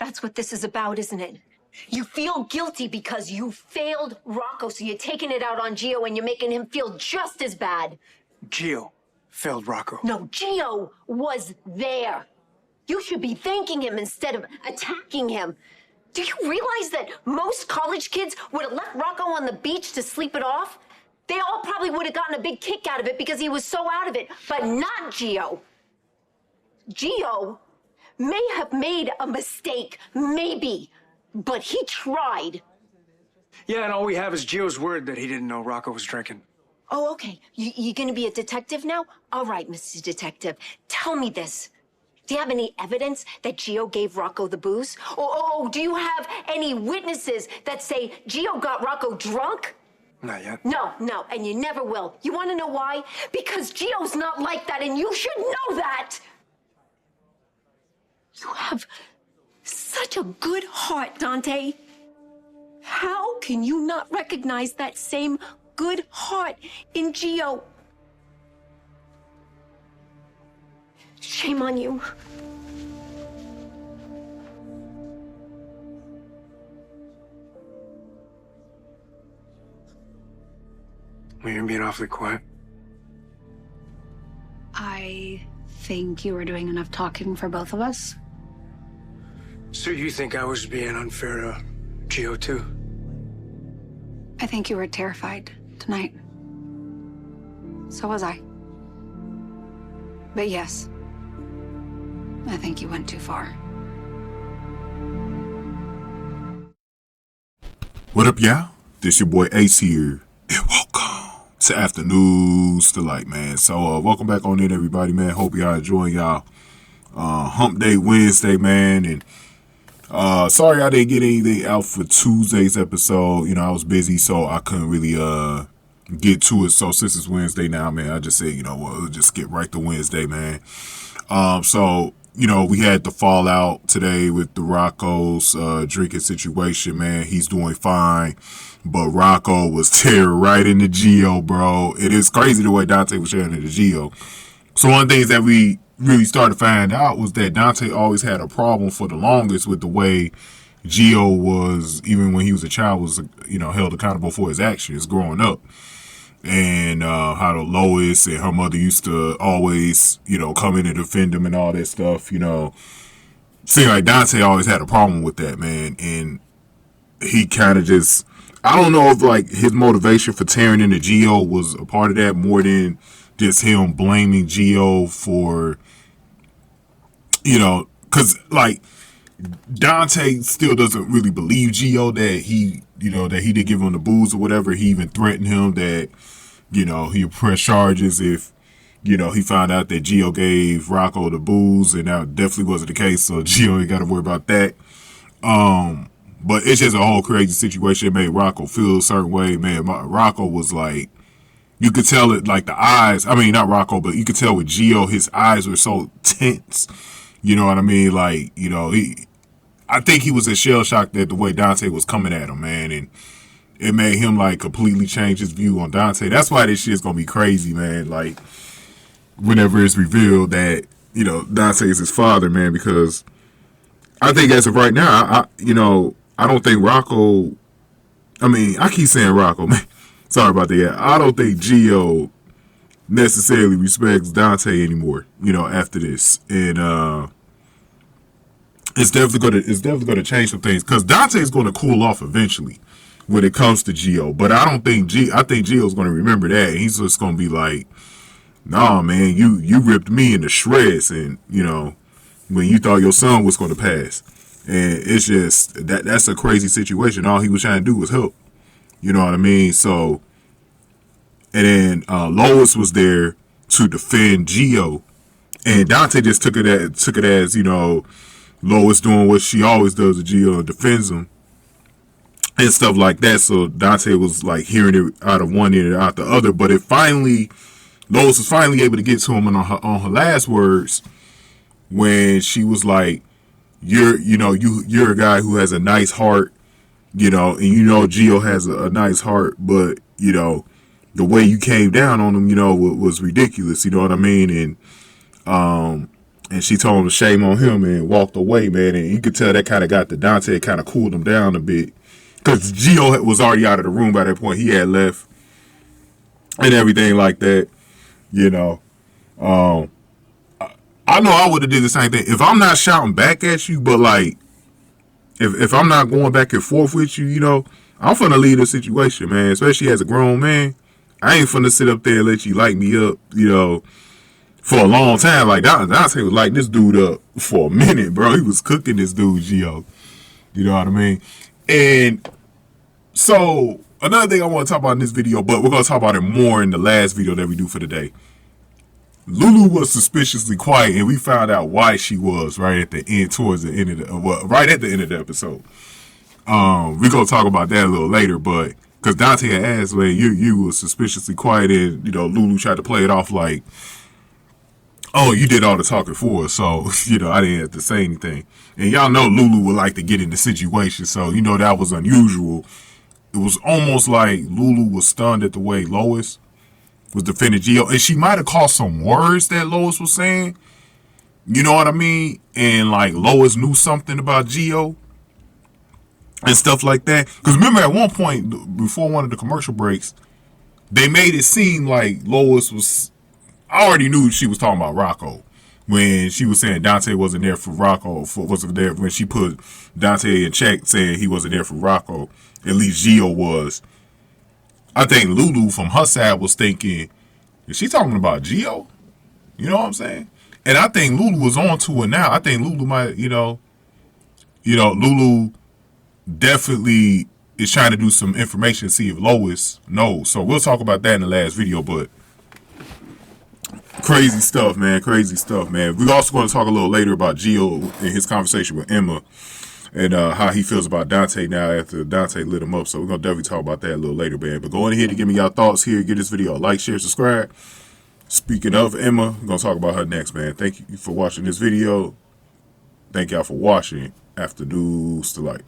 That's what this is about, isn't it? You feel guilty because you failed Rocco, so you're taking it out on Gio and you're making him feel just as bad. Gio failed Rocco. No, Gio was there. You should be thanking him instead of attacking him. Do you realize that most college kids would have left Rocco on the beach to sleep it off? They all probably would have gotten a big kick out of it because he was so out of it, but not Gio. Gio may have made a mistake, maybe, but he tried. Yeah, and all we have is Gio's word that he didn't know Rocco was drinking. Oh, okay. You gonna be a detective now? All right, Mr. Detective. Tell me this. Do you have any evidence that Gio gave Rocco the booze? Oh, do you have any witnesses that say Gio got Rocco drunk? Not yet. No, and you never will. You wanna know why? Because Gio's not like that, and you should know that! You have such a good heart, Dante. How can you not recognize that same good heart in Gio? Shame on you. Well, you're being awfully quiet. I think you were doing enough talking for both of us. So you think I was being unfair to Gio, too? I think you were terrified tonight. So was I. But yes, I think you went too far. What up, y'all? This your boy Ace here, and welcome to Afternoons Delight, man. So, welcome back on in, everybody, man. Hope y'all enjoying y'all Hump Day Wednesday, man. And sorry I didn't get anything out for Tuesday's episode. You know, I was busy, so I couldn't really get to it. So since it's Wednesday now, man, I just said, you know what, we'll just get right to Wednesday, man. So, you know, we had the fallout today with the Rocco's drinking situation, man. He's doing fine, but Rocco was tearing right into Gio, bro. It is crazy the way Dante was tearing into Gio. So one of the things that we really started to find out was that Dante always had a problem for the longest with the way Gio was, even when he was a child, was, you know, held accountable for his actions growing up. And how the Lois and her mother used to always, you know, come in and defend him and all that stuff, you know. Seemed like Dante always had a problem with that, man. And he kind of just, I don't know if, like, his motivation for tearing into Gio was a part of that more than just him blaming Gio for, you know, because, like, Dante still doesn't really believe Gio that he, you know, that he did give him the booze or whatever. He even threatened him that, you know, he'd press charges if, you know, he found out that Gio gave Rocco the booze, and that definitely wasn't the case. So Gio ain't got to worry about that. But it's just a whole crazy situation. It made Rocco feel a certain way, man. Rocco was like, you could tell it, like the eyes. I mean, not Rocco, but you could tell with Gio, his eyes were so tense. You know what I mean? Like, you know, I think he was in shell shock that the way Dante was coming at him, man. And it made him, like, completely change his view on Dante. That's why this shit's going to be crazy, man. Like, whenever it's revealed that, you know, Dante is his father, man. Because I think as of right now, you know, I don't think Rocco, I mean, I keep saying Rocco, man. Sorry about that. Yeah, I don't think Gio necessarily respects Dante anymore, you know, after this. And it's definitely gonna change some things, because Dante's gonna cool off eventually when it comes to Gio. But I think Gio's gonna remember that. He's just gonna be like, nah, man, you ripped me into shreds, and, you know, when you thought your son was gonna pass. And it's just that's a crazy situation. All he was trying to do was help. You know what I mean? So, and then Lois was there to defend Gio, and Dante just took it as, you know, Lois doing what she always does to Gio and defends him and stuff like that. So Dante was like hearing it out of one ear and out the other. But Lois was finally able to get to him on her last words, when she was like, you're a guy who has a nice heart, you know, and you know Gio has a nice heart, but, you know, the way you came down on him, you know, was ridiculous. You know what I mean? And And she told him shame on him and walked away, man. And you could tell that kind of got the Dante, kind of cooled him down a bit. Because Gio was already out of the room by that point. He had left and everything like that, you know. I know I would have did the same thing. If I'm not shouting back at you, but like, if I'm not going back and forth with you, you know, I'm finna leave the situation, man. Especially as a grown man. I ain't finna sit up there and let you light me up, you know, for a long time. Like, Dante was lighting this dude up for a minute, bro. He was cooking this dude, Gio. You know what I mean? And so, another thing I want to talk about in this video, but we're going to talk about it more in the last video that we do for the day. Lulu was suspiciously quiet, and we found out why she was right at the end, towards the end of the, well, right at the end of the episode. We're going to talk about that a little later, but because Dante had asked, man, you were suspiciously quiet, and, you know, Lulu tried to play it off like, oh, you did all the talking for us, so, you know, I didn't have to say anything. And y'all know Lulu would like to get into situations, so, you know, that was unusual. It was almost like Lulu was stunned at the way Lois was defending Gio. And she might have caught some words that Lois was saying. You know what I mean? And like Lois knew something about Gio and stuff like that. Because remember at one point, before one of the commercial breaks, they made it seem like Lois was... I already knew she was talking about Rocco. When she was saying Dante wasn't there for Rocco. Wasn't there when she put Dante in check saying he wasn't there for Rocco. At least Gio was. I think Lulu from her side was thinking, is she talking about Gio? You know what I'm saying? And I think Lulu was on to it now. I think Lulu might, Lulu definitely is trying to do some information to see if Lois knows. So we'll talk about that in the last video, but crazy stuff, man. Crazy stuff, man. We're also going to talk a little later about Gio and his conversation with Emma. And how he feels about Dante now after Dante lit him up. So we're going to definitely talk about that a little later, man. But go ahead and give me y'all thoughts here. Give this video a like, share, subscribe. Speaking of Emma, we're going to talk about her next, man. Thank you for watching this video. Thank y'all for watching After News to Light.